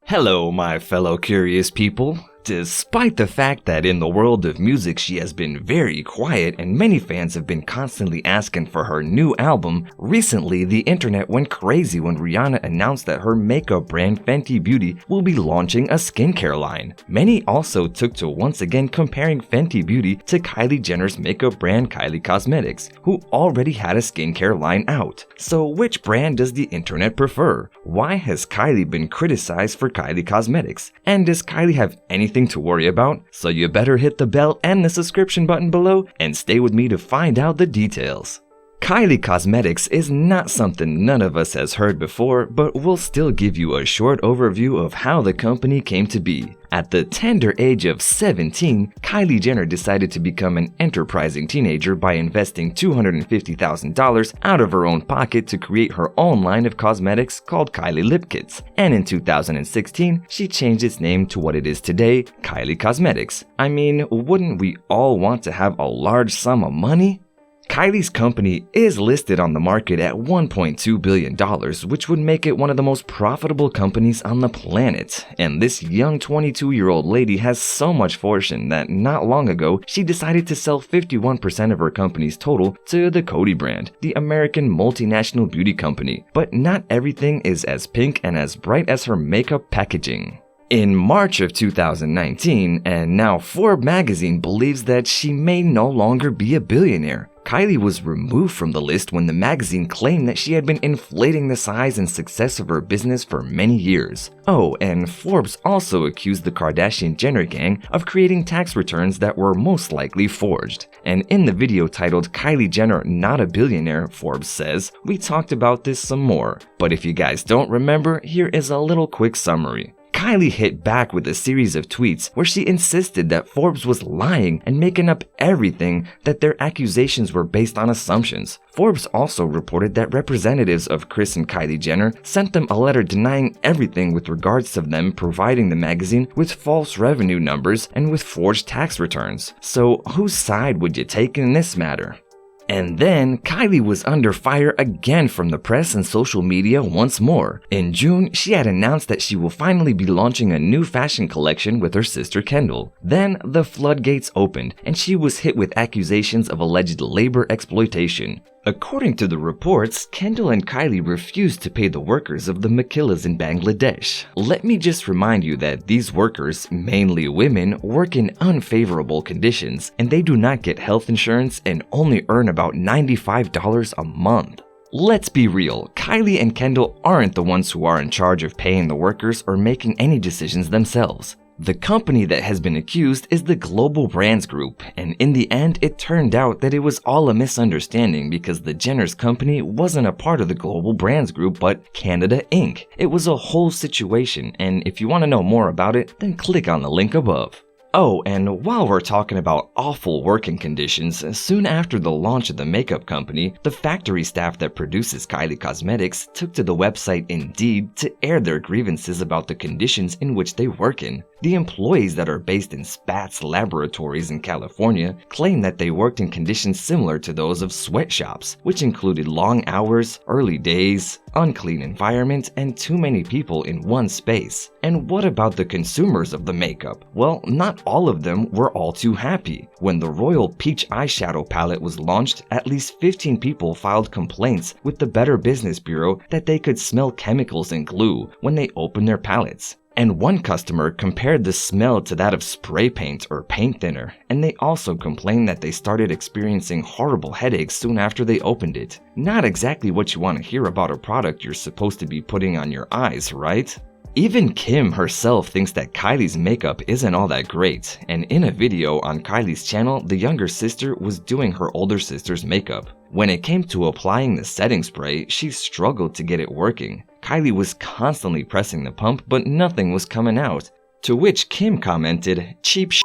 Hello, my fellow curious people. Despite the fact that in the world of music she has been very quiet and many fans have been constantly asking for her new album, recently the internet went crazy when Rihanna announced that her makeup brand Fenty Beauty will be launching a skincare line. Many also took to once again comparing Fenty Beauty to Kylie Jenner's makeup brand Kylie Cosmetics, who already had a skincare line out. So which brand does the internet prefer? Why has Kylie been criticized for Kylie Cosmetics? And does Kylie have anything to worry about? So you better hit the bell and the subscription button below and stay with me to find out the details. Kylie Cosmetics is not something none of us has heard before, but we'll still give you a short overview of how the company came to be. At the tender age of 17, Kylie Jenner decided to become an enterprising teenager by investing $250,000 out of her own pocket to create her own line of cosmetics called Kylie Lip Kits. And in 2016, she changed its name to what it is today, Kylie Cosmetics. I mean, wouldn't we all want to have a large sum of money? Kylie's company is listed on the market at $1.2 billion, which would make it one of the most profitable companies on the planet. And this young 22-year-old lady has so much fortune that not long ago, she decided to sell 51% of her company's total to the Coty brand, the American multinational beauty company. But not everything is as pink and as bright as her makeup packaging. In March of 2019, and now Forbes magazine believes that she may no longer be a billionaire. Kylie was removed from the list when the magazine claimed that she had been inflating the size and success of her business for many years. Oh, and Forbes also accused the Kardashian-Jenner gang of creating tax returns that were most likely forged. And in the video titled "Kylie Jenner Not a Billionaire," Forbes says, "We talked about this some more. But if you guys don't remember, here is a little quick summary." Kylie hit back with a series of tweets where she insisted that Forbes was lying and making up everything, that their accusations were based on assumptions. Forbes also reported that representatives of Kris and Kylie Jenner sent them a letter denying everything with regards to them providing the magazine with false revenue numbers and with forged tax returns. So whose side would you take in this matter? And then, Kylie was under fire again from the press and social media once more. In June, she had announced that she will finally be launching a new fashion collection with her sister Kendall. Then, the floodgates opened, and she was hit with accusations of alleged labor exploitation. According to the reports, Kendall and Kylie refused to pay the workers of the maquilas in Bangladesh. Let me just remind you that these workers, mainly women, work in unfavorable conditions, and they do not get health insurance and only earn about $95 a month. Let's be real, Kylie and Kendall aren't the ones who are in charge of paying the workers or making any decisions themselves. The company that has been accused is the Global Brands Group, and in the end it turned out that it was all a misunderstanding because the Jenner's company wasn't a part of the Global Brands Group but Canada Inc. It was a whole situation, and if you want to know more about it, then click on the link above. Oh, and while we're talking about awful working conditions, soon after the launch of the makeup company, the factory staff that produces Kylie Cosmetics took to the website Indeed to air their grievances about the conditions in which they work in. The employees that are based in Spatz Laboratories in California claim that they worked in conditions similar to those of sweatshops, which included long hours, early days, unclean environment, and too many people in one space. And what about the consumers of the makeup? Well, not all of them were all too happy. When the Royal Peach eyeshadow palette was launched, at least 15 people filed complaints with the Better Business Bureau that they could smell chemicals and glue when they opened their palettes. And one customer compared the smell to that of spray paint or paint thinner, and they also complained that they started experiencing horrible headaches soon after they opened it. Not exactly what you want to hear about a product you're supposed to be putting on your eyes, right? Even Kim herself thinks that Kylie's makeup isn't all that great, and in a video on Kylie's channel, the younger sister was doing her older sister's makeup. When it came to applying the setting spray, she struggled to get it working. Kylie was constantly pressing the pump, but nothing was coming out. To which Kim commented, "Cheap shit."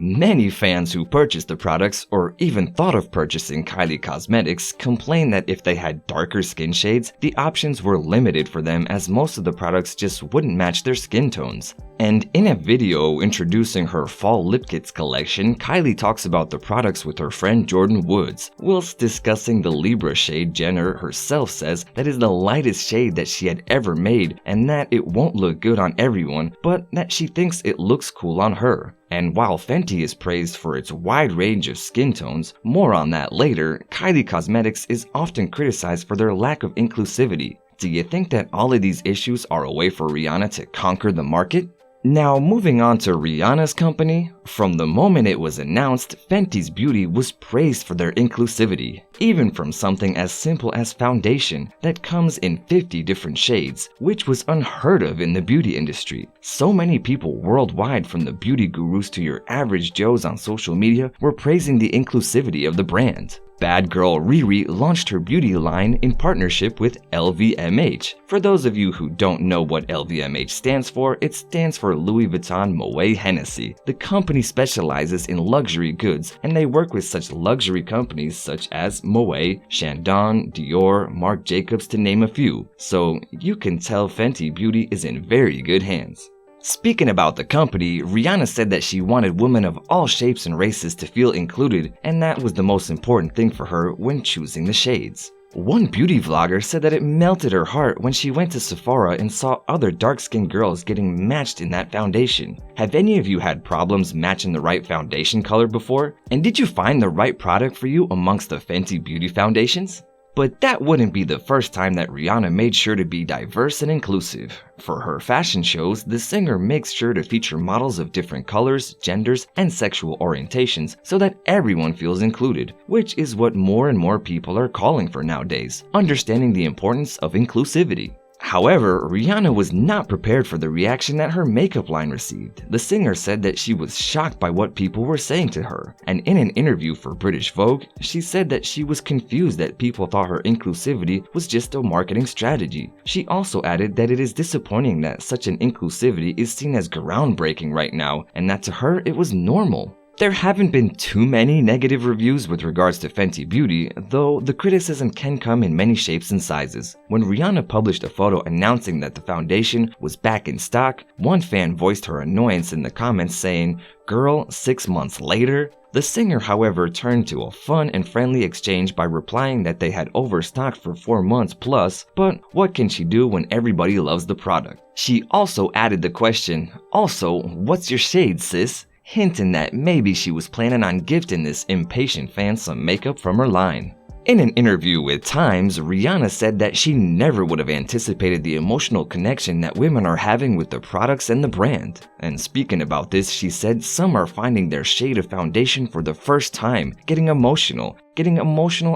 Many fans who purchased the products or even thought of purchasing Kylie Cosmetics complained that if they had darker skin shades, the options were limited for them as most of the products just wouldn't match their skin tones. And in a video introducing her fall lip kits collection, Kylie talks about the products with her friend Jordan Woods, whilst discussing the Libra shade Jenner herself says that is the lightest shade that she had ever made and that it won't look good on everyone, but that she thinks it looks cool on her. And while Fenty is praised for its wide range of skin tones, more on that later, Kylie Cosmetics is often criticized for their lack of inclusivity. Do you think that all of these issues are a way for Rihanna to conquer the market? Now moving on to Rihanna's company, from the moment it was announced, Fenty Beauty was praised for their inclusivity, even from something as simple as foundation that comes in 50 different shades, which was unheard of in the beauty industry. So many people worldwide, from the beauty gurus to your average Joes on social media, were praising the inclusivity of the brand. Bad girl Riri launched her beauty line in partnership with LVMH. For those of you who don't know what LVMH stands for, it stands for Louis Vuitton Moet Hennessy. The company specializes in luxury goods, and they work with such luxury companies such as Moet, Chandon, Dior, Marc Jacobs, to name a few. So you can tell Fenty Beauty is in very good hands. Speaking about the company, Rihanna said that she wanted women of all shapes and races to feel included, and that was the most important thing for her when choosing the shades. One beauty vlogger said that it melted her heart when she went to Sephora and saw other dark-skinned girls getting matched in that foundation. Have any of you had problems matching the right foundation color before? And did you find the right product for you amongst the Fenty Beauty foundations? But that wouldn't be the first time that Rihanna made sure to be diverse and inclusive. For her fashion shows, the singer makes sure to feature models of different colors, genders, and sexual orientations so that everyone feels included, which is what more and more people are calling for nowadays, understanding the importance of inclusivity. However, Rihanna was not prepared for the reaction that her makeup line received. The singer said that she was shocked by what people were saying to her, and in an interview for British Vogue, she said that she was confused that people thought her inclusivity was just a marketing strategy. She also added that it is disappointing that such an inclusivity is seen as groundbreaking right now, and that to her it was normal. There haven't been too many negative reviews with regards to Fenty Beauty, though the criticism can come in many shapes and sizes. When Rihanna published a photo announcing that the foundation was back in stock, one fan voiced her annoyance in the comments saying, "Girl, 6 months later?" The singer, however, turned to a fun and friendly exchange by replying that they had overstocked for 4 months plus, but what can she do when everybody loves the product? She also added the question, "Also, what's your shade, sis?" hinting that maybe she was planning on gifting this impatient fan some makeup from her line. In an interview with Times, Rihanna said that she never would have anticipated the emotional connection that women are having with the products and the brand. And speaking about this, she said some are finding their shade of foundation for the first time, getting emotional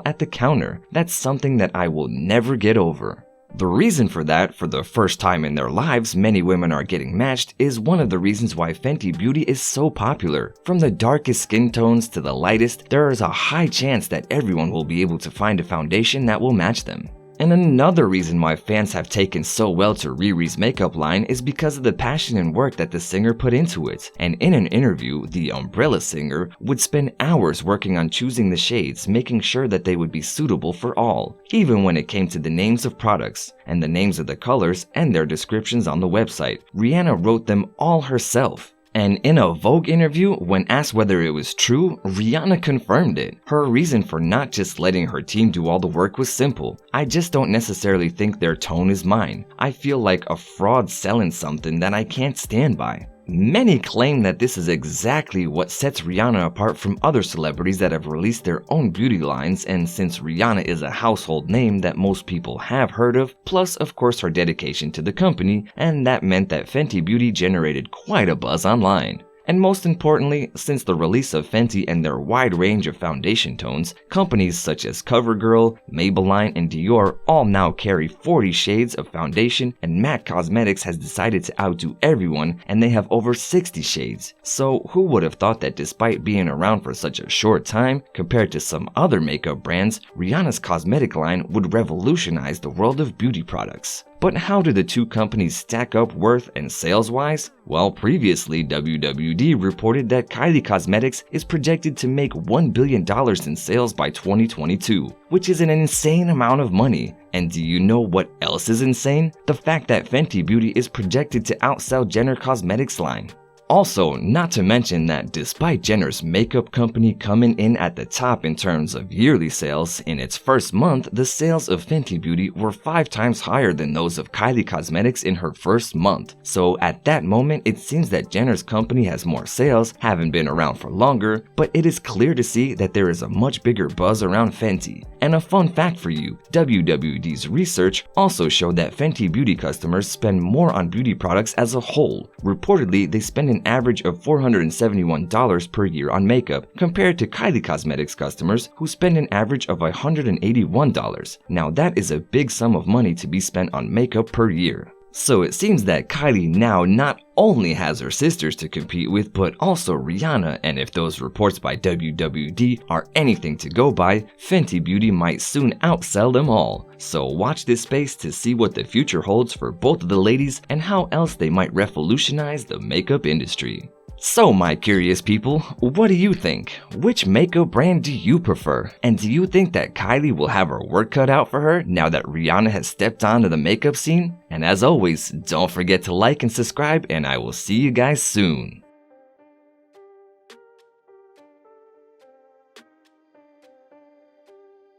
at the counter. That's something that I will never get over. The reason for that, for the first time in their lives, many women are getting matched, is one of the reasons why Fenty Beauty is so popular. From the darkest skin tones to the lightest, there is a high chance that everyone will be able to find a foundation that will match them. And another reason why fans have taken so well to Riri's makeup line is because of the passion and work that the singer put into it. And in an interview, the Umbrella singer would spend hours working on choosing the shades, making sure that they would be suitable for all, even when it came to the names of products, and the names of the colors and their descriptions on the website. Rihanna wrote them all herself. And in a Vogue interview, when asked whether it was true, Rihanna confirmed it. Her reason for not just letting her team do all the work was simple. "I just don't necessarily think their tone is mine. I feel like a fraud selling something that I can't stand by." Many claim that this is exactly what sets Rihanna apart from other celebrities that have released their own beauty lines, and since Rihanna is a household name that most people have heard of, plus of course her dedication to the company, and that meant that Fenty Beauty generated quite a buzz online. And most importantly, since the release of Fenty and their wide range of foundation tones, companies such as CoverGirl, Maybelline, and Dior all now carry 40 shades of foundation, and MAC Cosmetics has decided to outdo everyone and they have over 60 shades. So who would have thought that despite being around for such a short time, compared to some other makeup brands, Rihanna's cosmetic line would revolutionize the world of beauty products. But how do the two companies stack up worth and sales-wise? Well, previously, WWD reported that Kylie Cosmetics is projected to make $1 billion in sales by 2022, which is an insane amount of money. And do you know what else is insane? The fact that Fenty Beauty is projected to outsell Jenner Cosmetics line. Also, not to mention that despite Jenner's makeup company coming in at the top in terms of yearly sales, in its first month, the sales of Fenty Beauty were 5 times higher than those of Kylie Cosmetics in her first month. So at that moment, it seems that Jenner's company has more sales, having been around for longer, but it is clear to see that there is a much bigger buzz around Fenty. And a fun fact for you, WWD's research also showed that Fenty Beauty customers spend more on beauty products as a whole. Reportedly, they spend an average of $471 per year on makeup, compared to Kylie Cosmetics customers who spend an average of $181. Now that is a big sum of money to be spent on makeup per year. So it seems that Kylie now not only has her sisters to compete with, but also Rihanna, and if those reports by WWD are anything to go by, Fenty Beauty might soon outsell them all. So watch this space to see what the future holds for both of the ladies and how else they might revolutionize the makeup industry. So my curious people, what do you think? Which makeup brand do you prefer? And do you think that Kylie will have her work cut out for her now that Rihanna has stepped onto the makeup scene? And as always, don't forget to like and subscribe, and I will see you guys soon.